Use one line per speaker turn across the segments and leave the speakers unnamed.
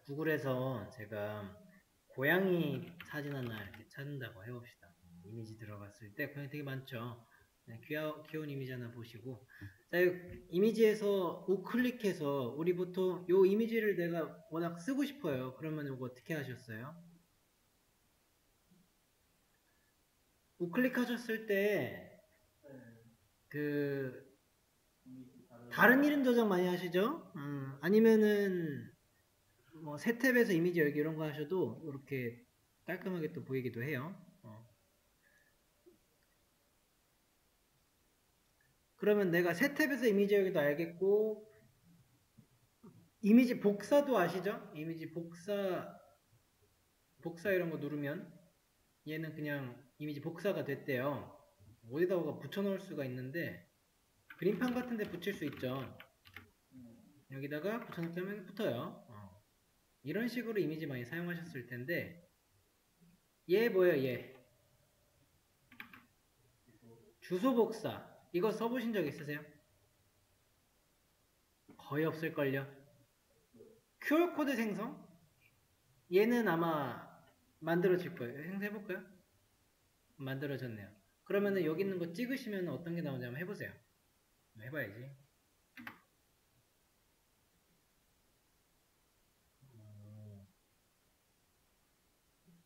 구글에서 제가 고양이 사진 하나 이렇게 찾는다고 해봅시다. 이미지 들어갔을 때 고양이 되게 많죠. 네, 귀여운 이미지 하나 보시고, 자, 이 이미지에서 우클릭해서 우리 보통 이 이미지를 내가 워낙 쓰고 싶어요. 그러면 이거 어떻게 하셨어요? 우클릭하셨을 때 그 다른 이름 저장 많이 하시죠? 아니면은 뭐 새 탭에서 이미지 열기 이런 거 하셔도 이렇게 깔끔하게 또 보이기도 해요. 그러면 내가 새 탭에서 이미지 열기도 알겠고, 이미지 복사도 아시죠? 이미지 복사 이런 거 누르면 얘는 그냥 이미지 복사가 됐대요. 어디다가 붙여놓을 수가 있는데 그림판 같은 데 붙일 수 있죠. 여기다가 붙여놓게 하면 붙어요. 이런 식으로 이미지 많이 사용하셨을 텐데, 얘 뭐예요? 얘 주소 복사 이거 써보신 적 있으세요? 거의 없을걸요. QR코드 생성? 얘는 아마 만들어질 거예요. 생성해볼까요? 만들어졌네요. 그러면은 여기 있는 거 찍으시면 어떤 게 나오는지 한번 해보세요. 해봐야지.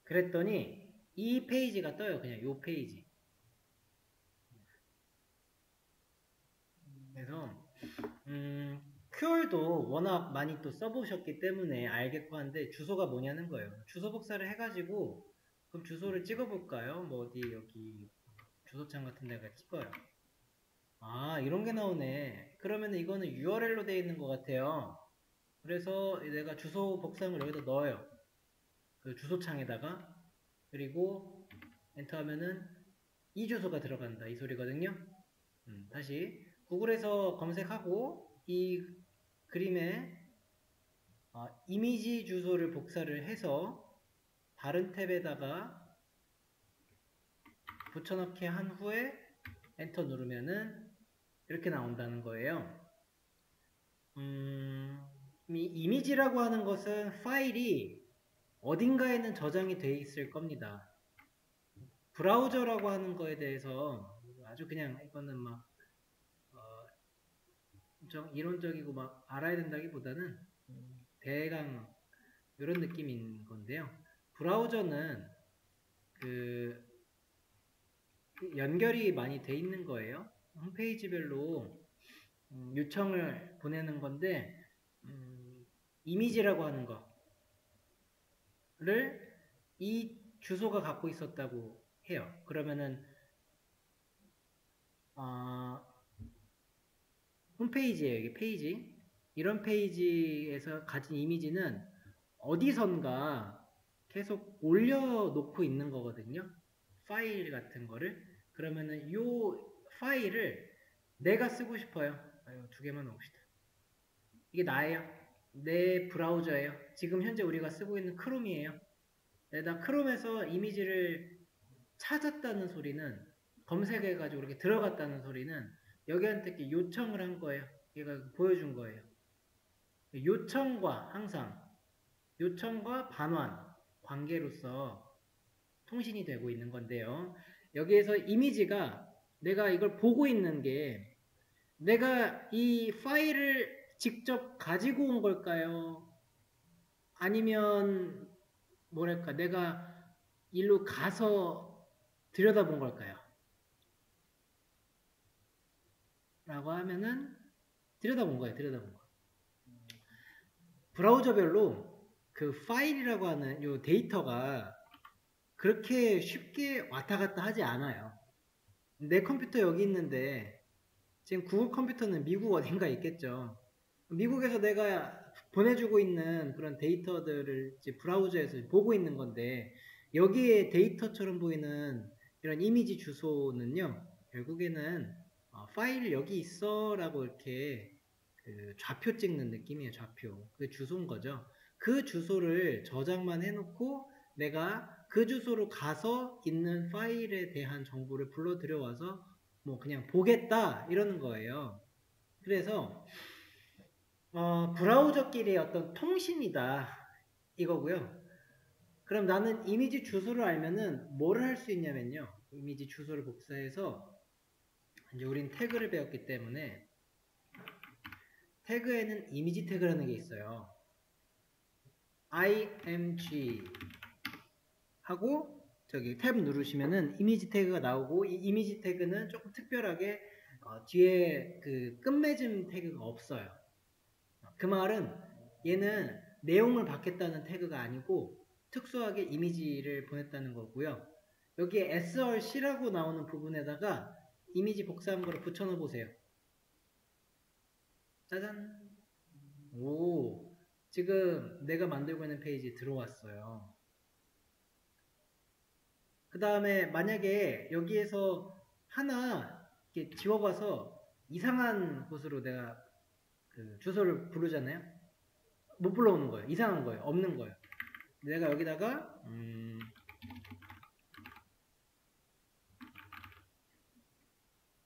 그랬더니 이 페이지가 떠요. 그냥 요 페이지. 그래서 QR도 워낙 많이 또 써보셨기 때문에 알겠고 한데 주소가 뭐냐는 거예요. 주소 복사를 해가지고 그럼 주소를 찍어볼까요? 뭐 어디 여기 주소창 같은 데가 찍어요. 아, 이런 게 나오네. 그러면 이거는 URL로 되어 있는 것 같아요. 그래서 내가 주소 복사한 걸 여기다 넣어요. 그 주소창에다가. 그리고 엔터 하면은 이 주소가 들어간다 이 소리거든요. 다시 구글에서 검색하고 이 그림에 이미지 주소를 복사를 해서 다른 탭에다가 붙여넣기 한 후에 엔터 누르면은 이렇게 나온다는 거예요. 이미지라고 하는 것은 파일이 어딘가에는 저장이 돼 있을 겁니다. 브라우저라고 하는 거에 대해서 아주 그냥 이거는 막 좀 이론적이고 막 알아야 된다기보다는 대강 이런 느낌인 건데요. 브라우저는 그 연결이 많이 돼 있는 거예요. 홈페이지별로 요청을 보내는 건데 이미지라고 하는 거를 이 주소가 갖고 있었다고 해요. 그러면은 홈페이지예요. 이게 페이지. 이런 페이지에서 가진 이미지는 어디선가 계속 올려놓고 있는 거거든요. 파일 같은 거를. 그러면은 요 파일을 내가 쓰고 싶어요. 두 개만 넣읍시다. 이게 나예요. 내 브라우저예요. 지금 현재 우리가 쓰고 있는 크롬이에요. 나 크롬에서 이미지를 찾았다는 소리는 검색해가지고 이렇게 들어갔다는 소리는 여기한테 이렇게 요청을 한 거예요. 얘가 보여준 거예요. 요청과 항상 요청과 반환 관계로서 통신이 되고 있는 건데요. 여기에서 이미지가 내가 이걸 보고 있는 게 내가 이 파일을 직접 가지고 온 걸까요? 아니면 뭐랄까 내가 일로 가서 들여다본 걸까요? 라고 하면은 들여다본 거예요. 들여다본 거. 브라우저별로 그 파일이라고 하는 요 데이터가 그렇게 쉽게 왔다 갔다 하지 않아요. 내 컴퓨터 여기 있는데 지금 구글 컴퓨터는 미국 어딘가에 있겠죠. 미국에서 내가 보내주고 있는 그런 데이터들을 이제 브라우저에서 보고 있는 건데 여기에 데이터처럼 보이는 이런 이미지 주소는요. 결국에는 파일 여기 있어 라고 이렇게 그 좌표 찍는 느낌이에요. 좌표. 그게 주소인 거죠. 그 주소를 저장만 해놓고 내가 그 주소로 가서 있는 파일에 대한 정보를 불러 들여와서 뭐 그냥 보겠다 이러는 거예요. 그래서 브라우저끼리의 어떤 통신이다 이거고요. 그럼 나는 이미지 주소를 알면은 뭐를 할 수 있냐면요. 이미지 주소를 복사해서 이제 우린 태그를 배웠기 때문에 태그에는 이미지 태그라는 게 있어요. img 하고 저기 탭 누르시면은 이미지 태그가 나오고 이 이미지 태그는 조금 특별하게 뒤에 그 끝맺음 태그가 없어요. 그 말은 얘는 내용을 받겠다는 태그가 아니고 특수하게 이미지를 보냈다는 거고요. 여기에 src라고 나오는 부분에다가 이미지 복사한 거를 붙여 넣어 보세요. 짜잔. 오, 지금 내가 만들고 있는 페이지에 들어왔어요. 그 다음에 만약에 여기에서 하나 이렇게 지워봐서 이상한 곳으로 내가 그 주소를 부르잖아요. 못 불러오는 거예요. 이상한 거예요. 없는 거예요. 내가 여기다가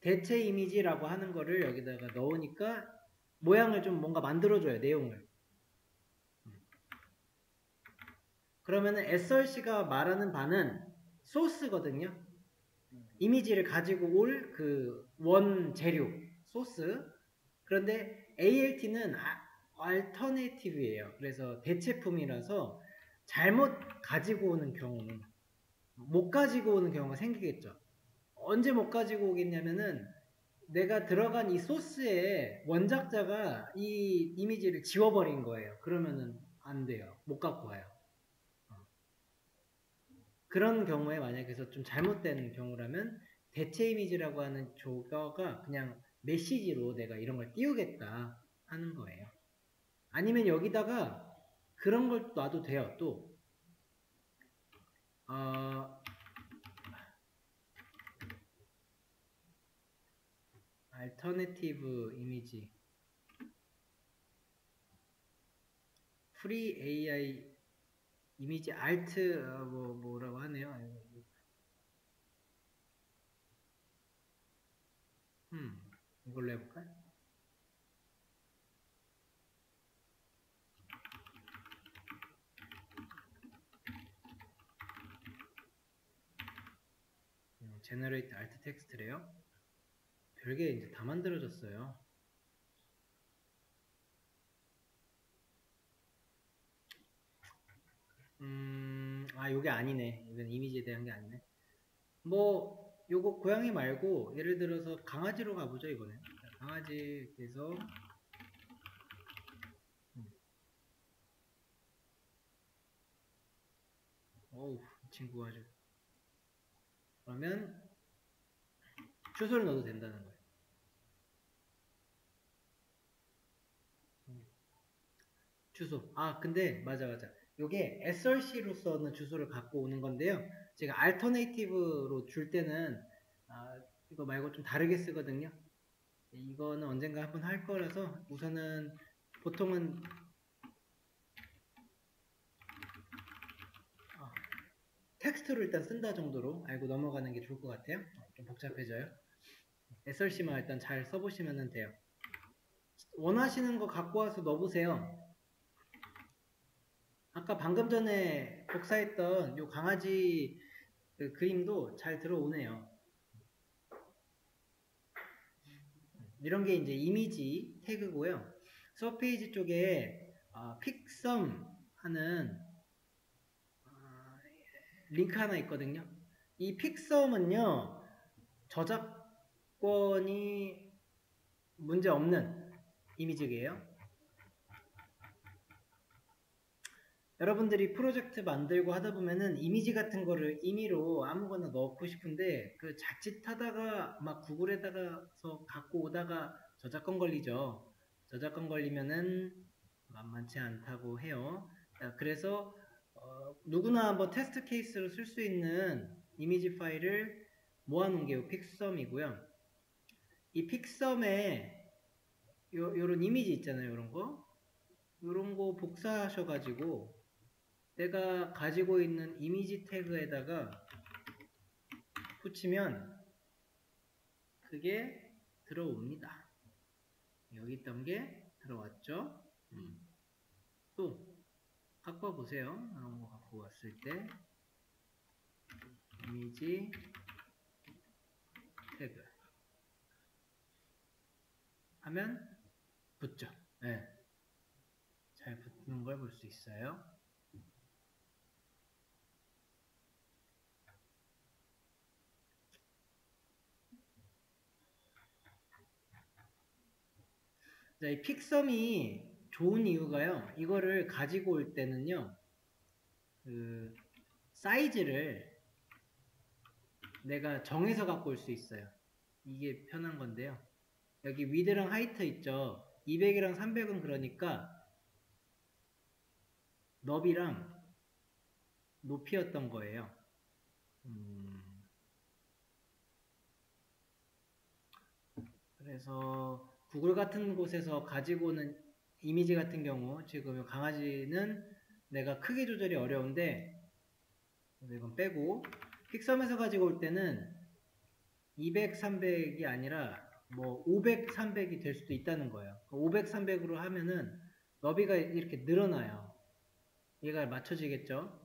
대체 이미지라고 하는 거를 여기다가 넣으니까 모양을 좀 뭔가 만들어줘요. 내용을. 그러면은 src가 말하는 바는 소스거든요. 이미지를 가지고 올 그 원 재료, 소스. 그런데 alt는 alternative예요. 그래서 대체품이라서 잘못 가지고 오는 경우, 못 가지고 오는 경우가 생기겠죠. 언제 못 가지고 오겠냐면은 내가 들어간 이 소스의 원작자가 이 이미지를 지워버린 거예요. 그러면은 안 돼요. 못 갖고 와요. 그런 경우에 만약에서 좀 잘못된 경우라면 대체 이미지라고 하는 조거가 그냥 메시지로 내가 이런 걸 띄우겠다 하는 거예요. 아니면 여기다가 그런 걸 놔도 돼요. 또 alternative 이미지 free AI 이미지 alt 뭐라고 하네요. 이걸로 해볼까? generate alt text래요. 별게 이제 다 만들어졌어요. 요게 아니네. 이건 이미지에 대한 게 아니네. 뭐 요거 고양이 말고 예를 들어서 강아지로 가보죠. 이거는 강아지에서 어우 이 친구가 아주 그러면 주소를 넣어도 된다는 거예요. 주소. 근데 맞아. 요게 src로서는 주소를 갖고 오는 건데요. 제가 alternative로 줄 때는 이거 말고 좀 다르게 쓰거든요. 이거는 언젠가 한번 할 거라서 우선은 보통은 텍스트로 일단 쓴다 정도로 알고 넘어가는 게 좋을 것 같아요. 좀 복잡해져요. src만 일단 잘 써보시면 돼요. 원하시는 거 갖고 와서 넣어보세요. 아까 방금 전에 복사했던 요 강아지 그 그림도 잘 들어오네요. 이런 게 이제 이미지 태그고요. 수업 페이지 쪽에 픽썸 하는 링크 하나 있거든요. 이 픽썸은요 저작권이 문제 없는 이미지예요. 여러분들이 프로젝트 만들고 하다 보면은 이미지 같은 거를 임의로 아무거나 넣고 싶은데 그 자칫하다가 막 구글에다가서 갖고 오다가 저작권 걸리죠. 저작권 걸리면은 만만치 않다고 해요. 그래서 누구나 한번 테스트 케이스로 쓸 수 있는 이미지 파일을 모아놓은 게 픽썸이고요. 이 픽썸에 요런 이미지 있잖아요. 요런 거 복사하셔가지고 내가 가지고 있는 이미지 태그에다가 붙이면 그게 들어옵니다. 여기 있던 게 들어왔죠. 또 갖고 와보세요. 보세요. 이런 거 갖고 왔을 때 이미지 태그 하면 붙죠. 네. 잘 붙는 걸 볼 수 있어요. 자, 이 픽섬이 좋은 이유가요. 이거를 가지고 올 때는요. 그 사이즈를 내가 정해서 갖고 올 수 있어요. 이게 편한 건데요. 여기 위드랑 하이트 있죠. 200이랑 300은 그러니까 너비랑 높이였던 거예요. 그래서 구글 같은 곳에서 가지고 오는 이미지 같은 경우 지금 강아지는 내가 크기 조절이 어려운데 이건 빼고 픽섬에서 가지고 올 때는 200, 300이 아니라 뭐 500, 300이 될 수도 있다는 거예요. 500, 300으로 하면은 너비가 이렇게 늘어나요. 얘가 맞춰지겠죠?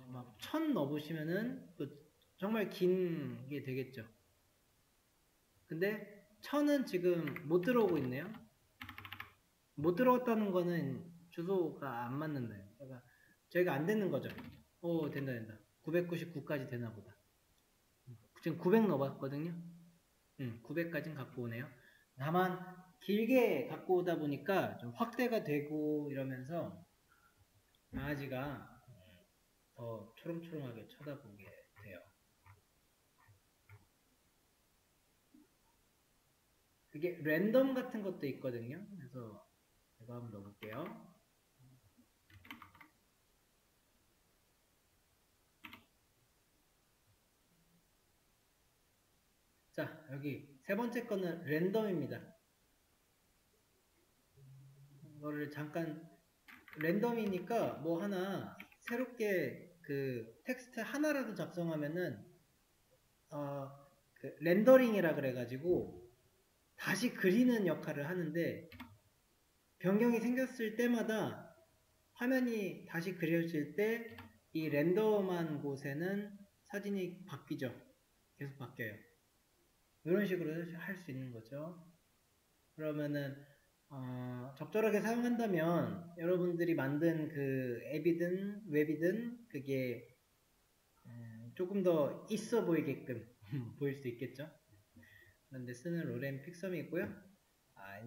막 1000 넣어보시면은 또 정말 긴 게 되겠죠. 근데 1000은 지금 못 들어오고 있네요. 못 들어왔다는 거는 주소가 안 맞는다요. 그러니까 저희가 안 되는 거죠. 오, 된다. 999까지 되나 보다. 지금 900 넣어봤거든요. 900까지는 갖고 오네요. 다만 길게 갖고 오다 보니까 좀 확대가 되고 이러면서 강아지가 더 초롱초롱하게 쳐다보게 돼요. 그게 랜덤 같은 것도 있거든요. 그래서 이거 한번 넣어볼게요. 자, 여기 세 번째 거는 랜덤입니다. 이거를 잠깐 랜덤이니까 뭐 하나 새롭게 그 텍스트 하나라도 작성하면은 그 렌더링이라 그래가지고 다시 그리는 역할을 하는데 변경이 생겼을 때마다 화면이 다시 그려질 때 이 랜덤한 곳에는 사진이 바뀌죠. 계속 바뀌어요. 이런 식으로 할 수 있는 거죠. 그러면은 적절하게 사용한다면 여러분들이 만든 그 앱이든 웹이든 그게 조금 더 있어 보이게끔 보일 수 있겠죠. 그런데 쓰는 로렌 픽섬이 있고요.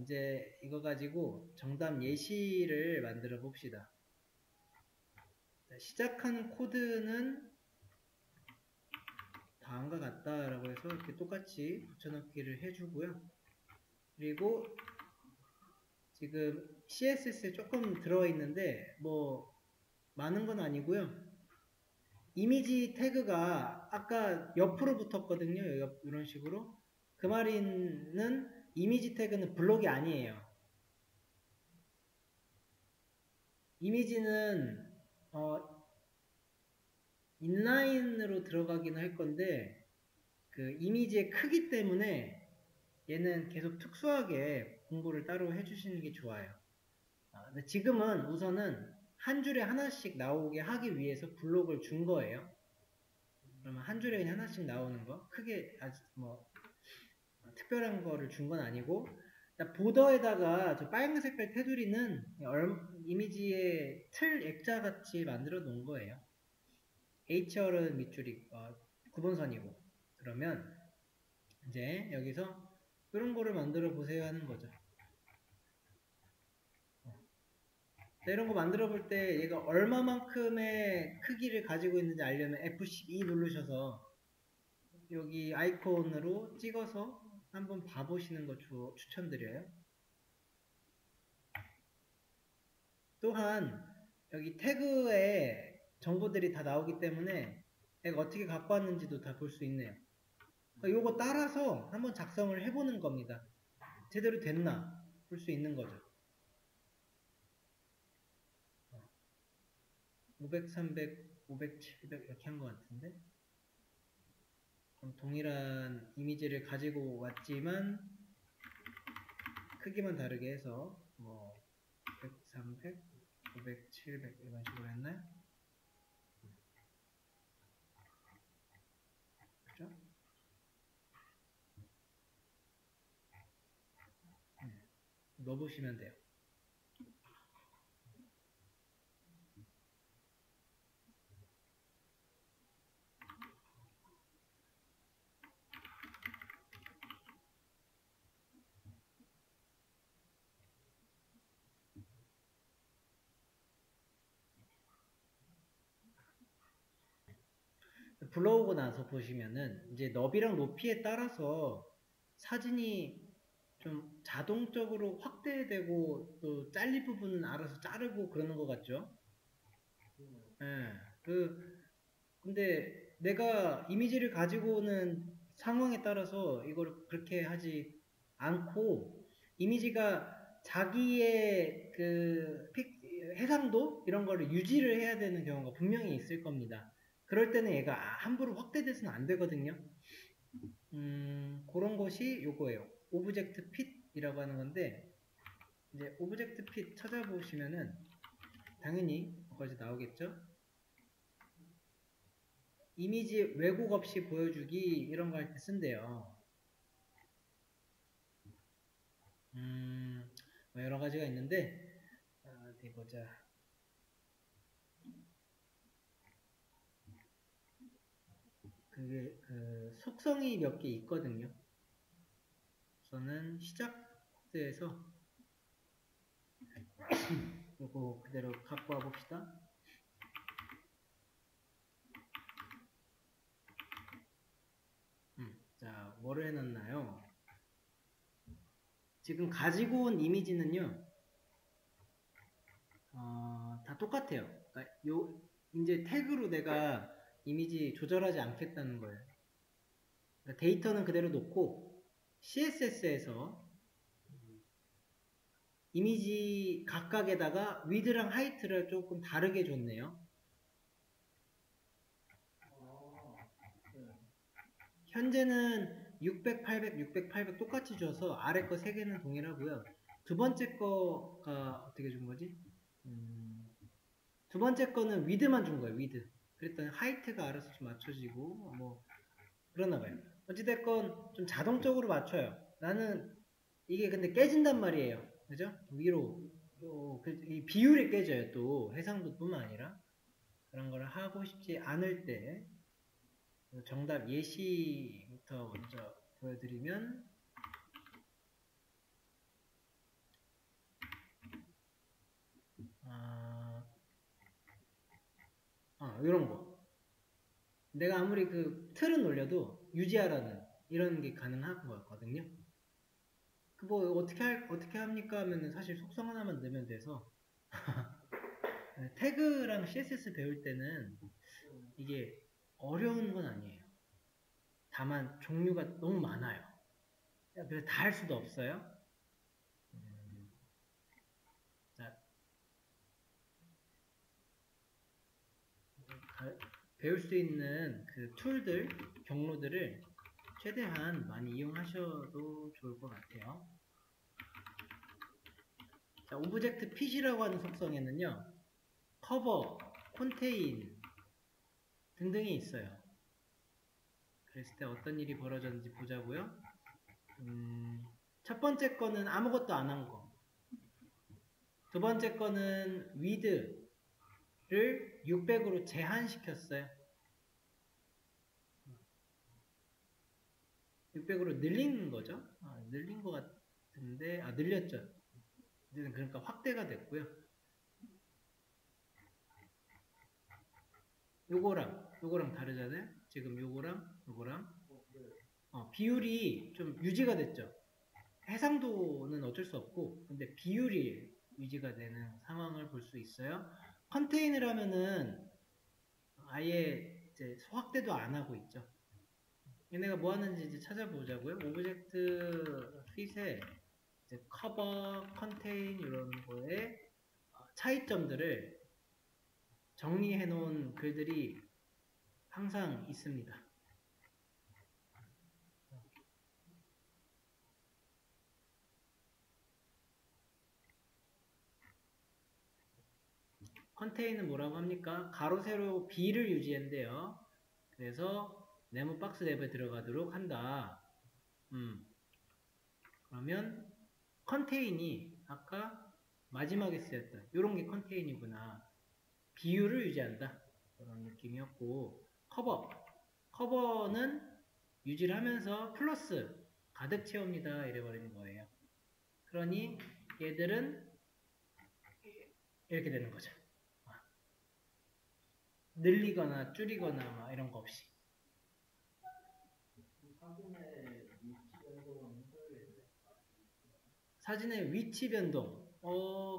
이제 이거 가지고 정답 예시를 만들어 봅시다. 시작하는 코드는 다음과 같다라고 해서 이렇게 똑같이 붙여넣기를 해주고요. 그리고 지금 CSS에 조금 들어있는데 뭐 많은 건 아니고요. 이미지 태그가 아까 옆으로 붙었거든요. 이런 식으로. 그 말은 이미지 태그는 블록이 아니에요. 이미지는 인라인으로 들어가긴 할 건데 그 이미지의 크기 때문에 얘는 계속 특수하게 공부를 따로 해주시는 게 좋아요. 근데 지금은 우선은 한 줄에 하나씩 나오게 하기 위해서 블록을 준 거예요. 그러면 한 줄에 그냥 하나씩 나오는 거 크게 아직 뭐 특별한 거를 준 건 아니고 보더에다가 저 빨간 색깔 테두리는 이미지의 틀 액자 같이 만들어 놓은 거예요. HR은 밑줄이 구분선이고 그러면 이제 여기서 이런 거를 만들어 보세요 하는 거죠. 이런 거 만들어 볼 때 얘가 얼마만큼의 크기를 가지고 있는지 알려면 F12 누르셔서 여기 아이콘으로 찍어서 한번 봐보시는 거 추천드려요. 또한 여기 태그에 정보들이 다 나오기 때문에 내가 어떻게 갖고 왔는지도 다 볼 수 있네요. 요거 따라서 한번 작성을 해보는 겁니다. 제대로 됐나 볼 수 있는 거죠. 500, 300, 500, 700 이렇게 한 것 같은데 그럼 동일한 이미지를 가지고 왔지만 크기만 다르게 해서 뭐 100, 300 500, 700 이런 식으로 했나요? 그죠? 넣어보시면 돼요. 불러오고 나서 보시면은 이제 너비랑 높이에 따라서 사진이 좀 자동적으로 확대되고 또 잘릴 부분은 알아서 자르고 그러는 것 같죠? 예. 근데 내가 이미지를 가지고 오는 상황에 따라서 이걸 그렇게 하지 않고 이미지가 자기의 해상도 이런 거를 유지를 해야 되는 경우가 분명히 있을 겁니다. 그럴 때는 얘가 함부로 확대돼서는 안 되거든요. 그런 것이 요거예요. 오브젝트 핏이라고 하는 건데 이제 오브젝트 핏 찾아보시면은 당연히 거기서 나오겠죠. 이미지 왜곡 없이 보여주기 이런 거 할 때 쓴대요. 뭐 여러 가지가 있는데 어디 보자. 그게 속성이 몇 개 있거든요. 우선은 시작부에서 요거 그대로 갖고 와 봅시다. 자, 뭐를 해놨나요? 지금 가지고 온 이미지는요, 다 똑같아요. 그러니까 이제 태그로 내가 이미지 조절하지 않겠다는 거예요. 그러니까 데이터는 그대로 놓고 CSS에서 이미지 각각에다가 위드랑 하이트를 조금 다르게 줬네요. 현재는 600, 800, 600, 800 똑같이 줘서 아래 거 3개는 동일하고요. 두 번째 거가 어떻게 준 거지? 두 번째 거는 위드만 준 거예요. 위드. 그랬더니 하이트가 알아서 좀 맞춰지고 뭐 그러나 봐요. 어찌됐건 좀 자동적으로 맞춰요. 나는 이게 근데 깨진단 말이에요. 그죠? 위로 이 비율이 깨져요. 또 해상도뿐만 아니라 그런 걸 하고 싶지 않을 때 정답 예시부터 먼저 보여드리면 이런 거 내가 아무리 그 틀은 올려도 유지하라는 이런 게 가능한 거거든요. 그 뭐 어떻게 합니까 하면은 사실 속성 하나만 넣으면 돼서 태그랑 CSS 배울 때는 이게 어려운 건 아니에요. 다만 종류가 너무 많아요. 그래서 다 할 수도 없어요. 자, 배울 수 있는 그 툴들, 경로들을 최대한 많이 이용하셔도 좋을 것 같아요. 자, 오브젝트 핏이라고 하는 속성에는요, 커버, 콘테인 등등이 있어요. 그랬을 때 어떤 일이 벌어졌는지 보자고요. 첫 번째 거는 아무것도 안 한 거. 두 번째 거는 위드를 600으로 제한시켰어요. 600으로 늘린 거죠. 늘린 것 같은데, 늘렸죠. 그러니까 확대가 됐고요. 요거랑 다르잖아요. 지금 요거랑 비율이 좀 유지가 됐죠. 해상도는 어쩔 수 없고 근데 비율이 유지가 되는 상황을 볼 수 있어요. 컨테이너라면은 아예 이제 확대도 안 하고 있죠. 얘네가 뭐 하는지 이제 찾아보자고요. 오브젝트 핏에 이제 커버, 컨테인 이런 거에 차이점들을 정리해 놓은 글들이 항상 있습니다. 컨테인은 뭐라고 합니까? 가로 세로 B를 유지한대요. 그래서 네모 박스 랩에 들어가도록 한다. 그러면 컨테인이 아까 마지막에 쓰였던 이런 게 컨테인이구나. 비율을 유지한다. 그런 느낌이었고, 커버는 유지를 하면서 플러스 가득 채웁니다. 이래버리는 거예요. 그러니 얘들은 이렇게 되는 거죠. 늘리거나 줄이거나 막 이런 거 없이. 사진의 위치 변동.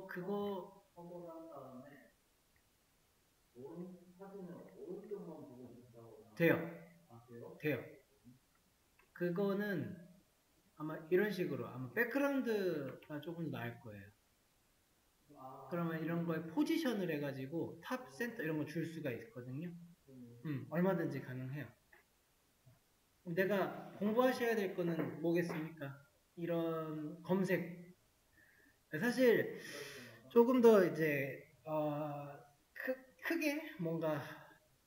그거 커버를 한 다음에 사진을 오른쪽만 보고 싶다고. 돼요. 아, 돼요? 돼요. 그거는 아마 이런 식으로 아마 백그라운드가 조금 더 나을 거예요. 그러면 이런 거에 포지션을 해가지고 탑, 센터 이런 거 줄 수가 있거든요. 얼마든지 가능해요. 내가 공부하셔야 될 거는 뭐겠습니까? 이런 검색. 사실 조금 더 이제 크게 뭔가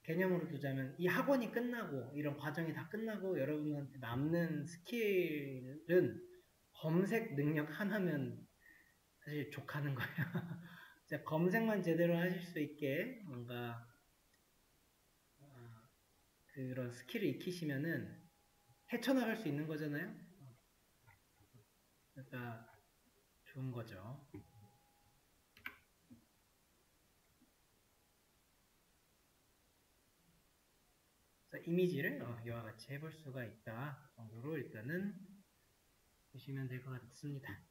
개념으로 두자면 이 학원이 끝나고 이런 과정이 다 끝나고 여러분한테 남는 스킬은 검색 능력 하나면 사실 족하는 거예요. 검색만 제대로 하실 수 있게 뭔가 그런 스킬을 익히시면은 헤쳐나갈 수 있는 거잖아요. 그러니까 좋은 거죠. 이미지를 이와 같이 해볼 수가 있다 정도로 일단은 보시면 될 것 같습니다.